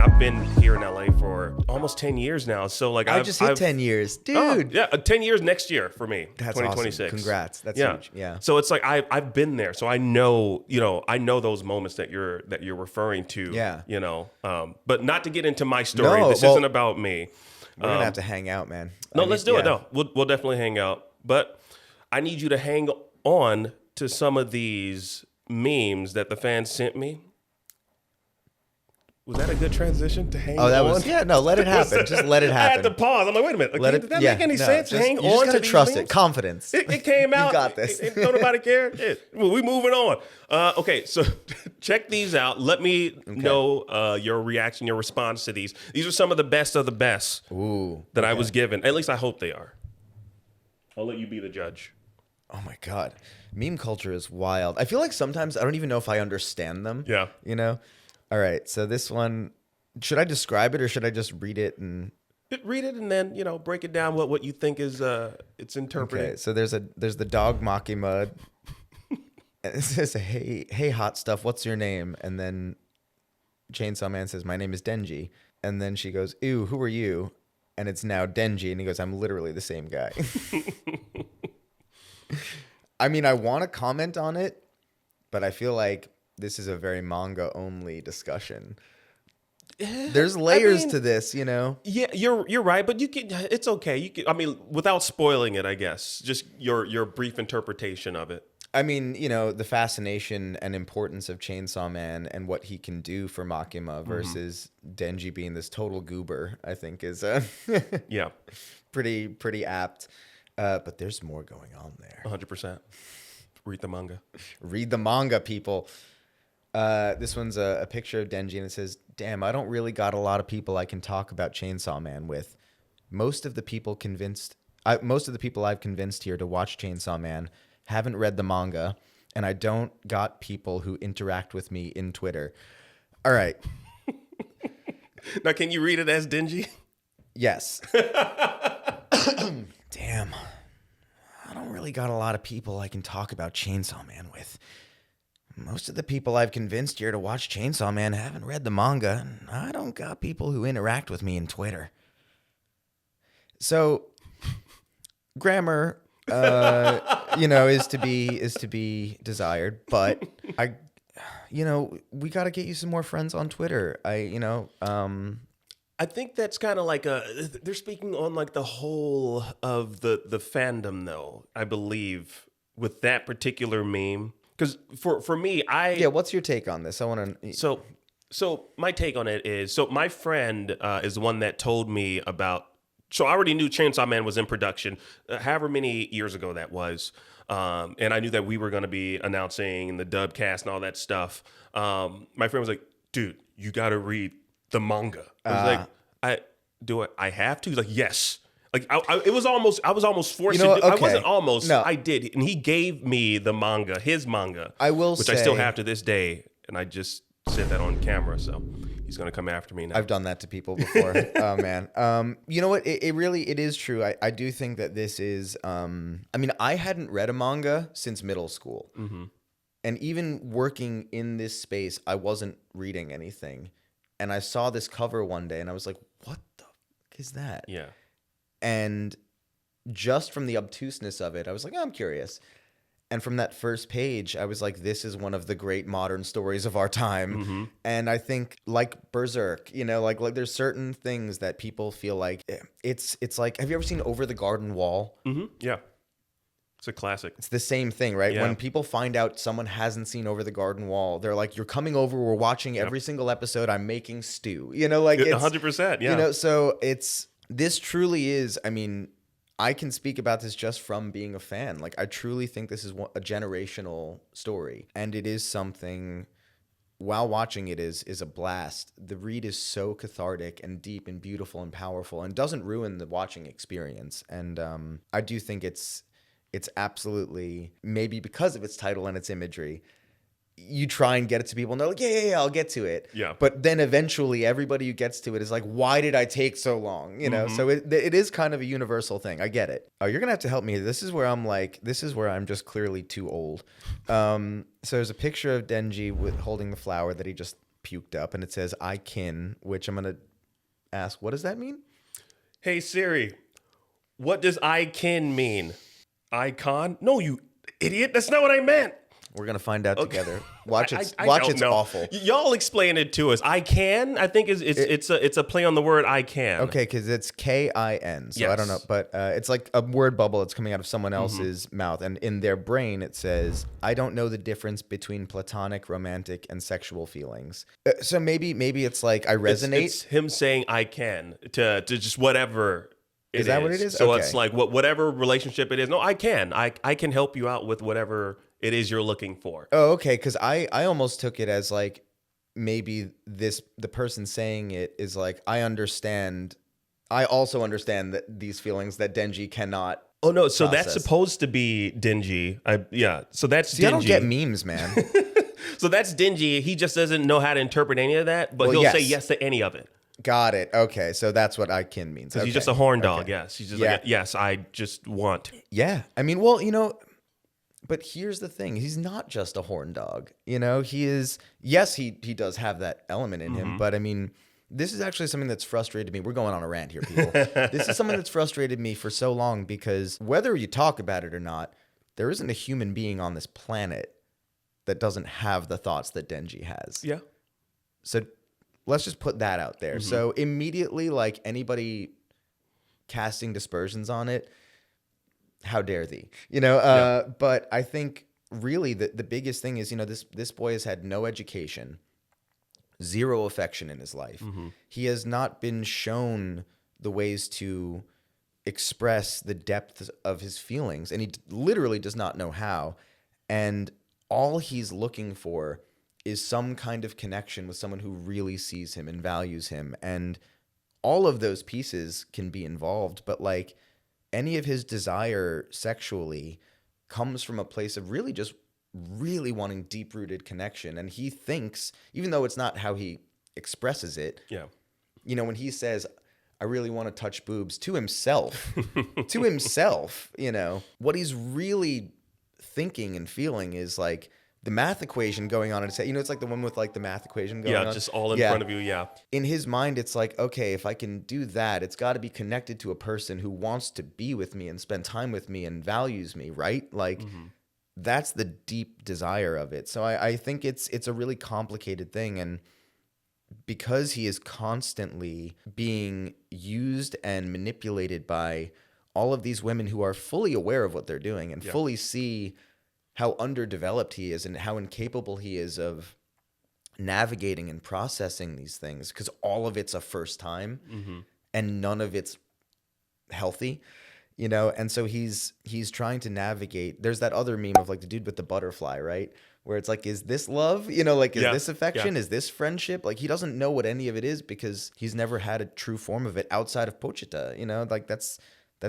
I've been here in LA for almost 10 years now. So like I just hit 10 years, dude. Oh, yeah, 10 years next year for me. That's 2026. awesome. Congrats. That's huge. Yeah. So it's like I've been there. So I know, I know those moments that you're referring to. Yeah. But not to get into my story. No, This isn't about me. We're gonna have to hang out, man. No, let's do it. No, we'll definitely hang out. But I need you to hang on to some of these memes that the fans sent me. Was that a good transition to hang on? Oh, that was, yeah, no, let it happen. Just let it happen. I had to pause. I'm like, wait a minute. Like, did that make any sense? Just, hang you just on gotta to trust these it. memes? Confidence. It came out. You got this. Don't nobody care? Yeah. Well, we moving on. Okay, so check these out. Let me know your reaction, your response to these. These are some of the best of the best that I was given. At least I hope they are. I'll let you be the judge. Oh my God. Meme culture is wild. I feel like sometimes I don't even know if I understand them. Yeah. All right. So this one, should I describe it or should I just read it and read it and then, break it down what you think is it's interpreted. Okay. So there's the dog Makima. And it says, hey hot stuff, what's your name? And then Chainsaw Man says, my name is Denji. And then she goes, ew, who are you? And it's now Denji. And he goes, I'm literally the same guy. I mean, I want to comment on it, but I feel like this is a very manga only discussion. There's layers to this, Yeah, you're right, but it's okay. You can, without spoiling it, I guess. Just your brief interpretation of it. I mean, the fascination and importance of Chainsaw Man and what he can do for Makima versus Denji being this total goober, I think is yeah, pretty apt. But there's more going on there. 100%. Read the manga. Read the manga, people. This one's a picture of Denji, and it says, damn, I don't really got a lot of people I can talk about Chainsaw Man with. Most of the people I've convinced here to watch Chainsaw Man haven't read the manga, and I don't got people who interact with me in Twitter. All right. Now, can you read it as Denji? Yes. Damn. I don't really got a lot of people I can talk about Chainsaw Man with. Most of the people I've convinced here to watch Chainsaw Man haven't read the manga. I don't got people who interact with me in Twitter. So, grammar, is to be desired. But we got to get you some more friends on Twitter. I think that's kind of like they're speaking on like the whole of the fandom, though, I believe, with that particular meme. Because for me, what's your take on this? I want to. So my take on it is, my friend is the one that told me about. So I already knew Chainsaw Man was in production, however many years ago that was, and I knew that we were going to be announcing the dub cast and all that stuff. My friend was like, "Dude, you got to read the manga." I was like, I have to? He's like, yes. Like I was almost forced to do. Okay. I wasn't almost. No. I did, and he gave me the manga, his manga. I will which say, I still have to this day, and I just said that on camera, so he's gonna come after me now. I've done that to people before. Oh man. You know what? It is true. I do think that this is. I hadn't read a manga since middle school, and even working in this space, I wasn't reading anything, and I saw this cover one day, and I was like, "What the fuck is that?" Yeah. And just from the obtuseness of it, I was like, I'm curious. And from that first page, I was like, this is one of the great modern stories of our time. And I think like Berserk, like there's certain things that people feel like it's like, have you ever seen Over the Garden Wall? Yeah. It's a classic. It's the same thing, right? Yeah. When people find out someone hasn't seen Over the Garden Wall, they're like, you're coming over, we're watching every single episode, I'm making stew. Like it's 100%. Yeah. So this truly is, I can speak about this just from being a fan. Like, I truly think this is a generational story. And it is something, while watching it is a blast. The read is so cathartic and deep and beautiful and powerful and doesn't ruin the watching experience. And I do think it's absolutely, maybe because of its title and its imagery, you try and get it to people and they're like, yeah, I'll get to it. Yeah. But then eventually everybody who gets to it is like, why did I take so long? So it is kind of a universal thing. I get it. Oh, you're going to have to help me. This is where I'm just clearly too old. So there's a picture of Denji holding the flower that he just puked up, and it says "I kin," which I'm gonna ask, what does that mean? Hey Siri, what does I can mean? Icon? No, you idiot. That's not what I meant. We're gonna find out together. Watch it. I Watch don't it's know. awful. Y'all explain it to us. I can. I think it's a play on the word I can. Okay, because it's KIN. So I don't know, Yes. but it's like a word bubble that's coming out of someone else's mouth, and in their brain it says, "I don't know the difference between platonic, romantic, and sexual feelings." So maybe it's like I resonate. It's him saying I can to just whatever. Is that what it is? So Okay. it's like whatever relationship it is. No, I can. I can help you out with whatever it is you're looking for. Oh, okay. Because I almost took it as like maybe the person saying it is like, I understand. I also understand that these feelings that Denji cannot. Oh no, so process. that's supposed to be Denji. So that's See, Denji. I don't get memes, man. So that's Denji. He just doesn't know how to interpret any of that, but Well, he'll say yes. yes to any of it. Got it. Okay, so that's what I kin means. Because Okay. he's just a horn dog. Okay. Yes, he's just Yeah. like yes. I just want. Yeah. I mean, well, but here's the thing. He's not just a horn dog. He is, yes, he does have that element in him, but I mean, this is actually something that's frustrated me. We're going on a rant here, people. This is something that's frustrated me for so long because whether you talk about it or not, there isn't a human being on this planet that doesn't have the thoughts that Denji has. Yeah. So let's just put that out there. So immediately, like anybody casting dispersions on it, how dare thee? But I think really the biggest thing is, this boy has had no education, zero affection in his life. He has not been shown the ways to express the depth of his feelings, and he literally does not know how. And all he's looking for is some kind of connection with someone who really sees him and values him. And all of those pieces can be involved, but like any of his desire sexually comes from a place of really just really wanting deep-rooted connection. And he thinks, even though it's not how he expresses it, Yeah. when he says, I really want to touch boobs to himself, what he's really thinking and feeling is like the math equation going on in his head. It's like the one with like the math equation going on. Yeah, just all in front of you. Yeah. In his mind, it's like, okay, if I can do that, it's got to be connected to a person who wants to be with me and spend time with me and values me, right? Like that's the deep desire of it. So I think it's a really complicated thing. And because he is constantly being used and manipulated by all of these women who are fully aware of what they're doing and fully see how underdeveloped he is and how incapable he is of navigating and processing these things, because all of it's a first time and none of it's healthy, and so he's trying to navigate. There's that other meme of like the dude with the butterfly, right? Where it's like, is this love? Is this affection? Is this friendship? Like he doesn't know what any of it is because he's never had a true form of it outside of Pochita, like that's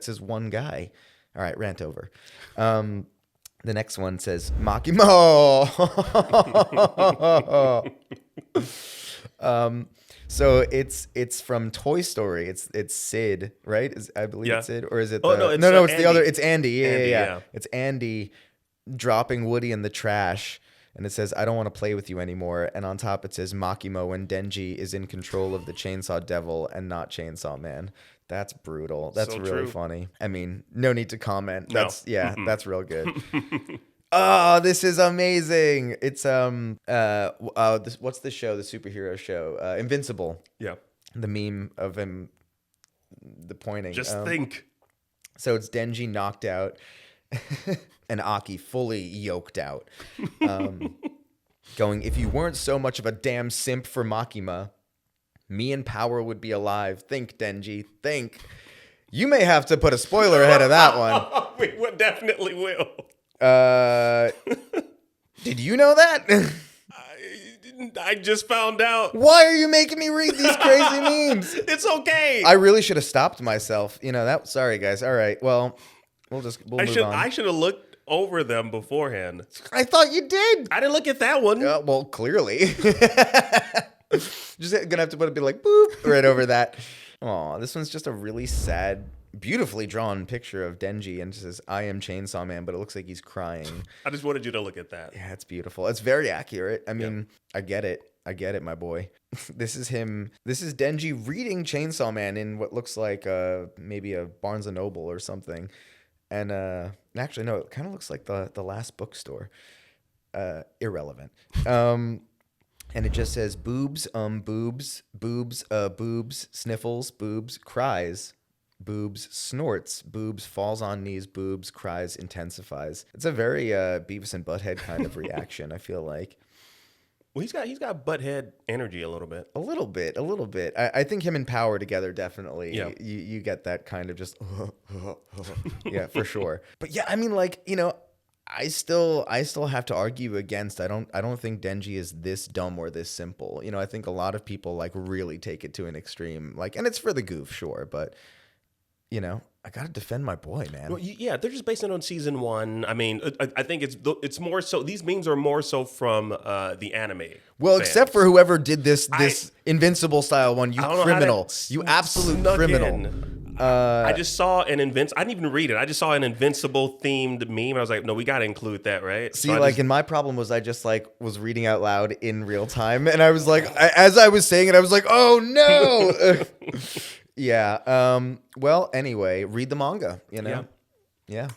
his one guy. All right, rant over. The next one says Makimo. So it's from Toy Story. It's Sid, right? I believe it's Sid, or is it? Oh, no, it's it's Andy. the other. It's Andy. Andy, Yeah. It's Andy dropping Woody in the trash, and it says, "I don't want to play with you anymore." And on top it says Makimo when Denji is in control of the Chainsaw Devil and not Chainsaw Man. That's brutal. That's So really true. funny. I mean, no need to comment. No. That's that's real good. Oh, this is amazing. It's what's the show, the superhero show? Invincible. Yeah. The meme of him the pointing. Just think. So it's Denji knocked out and Aki fully yoked out. Going, if you weren't so much of a damn simp for Makima, me and Power would be alive. Think, Denji. Think. You may have to put a spoiler ahead of that one. We definitely will. Did you know that? I just found out. Why are you making me read these crazy memes? It's okay. I really should have stopped myself. Sorry, guys. All right. Well, we'll move on. I should have looked over them beforehand. I thought you did. I didn't look at that one. Well, clearly. Just gonna have to be like boop right over that. Oh, this one's just a really sad, beautifully drawn picture of Denji, and it says, "I am Chainsaw Man," but it looks like he's crying. I just wanted you to look at that. Yeah, it's beautiful. It's very accurate. I mean, I get it. I get it, my boy. This is him. This is Denji reading Chainsaw Man in what looks like maybe a Barnes and Noble or something. And actually, no, it kind of looks like the last bookstore. Irrelevant. And it just says boobs, boobs, boobs, boobs, sniffles, boobs, cries, boobs, snorts, boobs, falls on knees, boobs, cries, intensifies. It's a very Beavis and Butthead kind of reaction, I feel like. Well, he's got butthead energy a little bit. A little bit. I think him and Power together definitely. Yeah. You get that kind of just yeah, for sure. But yeah, I mean, like, you know, I still have to argue against. I don't think Denji is this dumb or this simple. You know, I think a lot of people like really take it to an extreme. Like, and it's for the goof, sure, but you know, I gotta defend my boy, man. Well, yeah, they're just basing it on season 1. I mean, I think it's more so. These memes are more so from the anime. Well, fans. except for whoever did this Invincible style one, you criminal, you absolute criminal. I just saw an I didn't even read it. I just saw an Invincible themed meme. I was like, no, we got to include that, right? See, and my problem was I just like was reading out loud in real time, and I was like, as I was saying it, I was like, oh no. Yeah. Well, anyway, read the manga. You know. Yeah.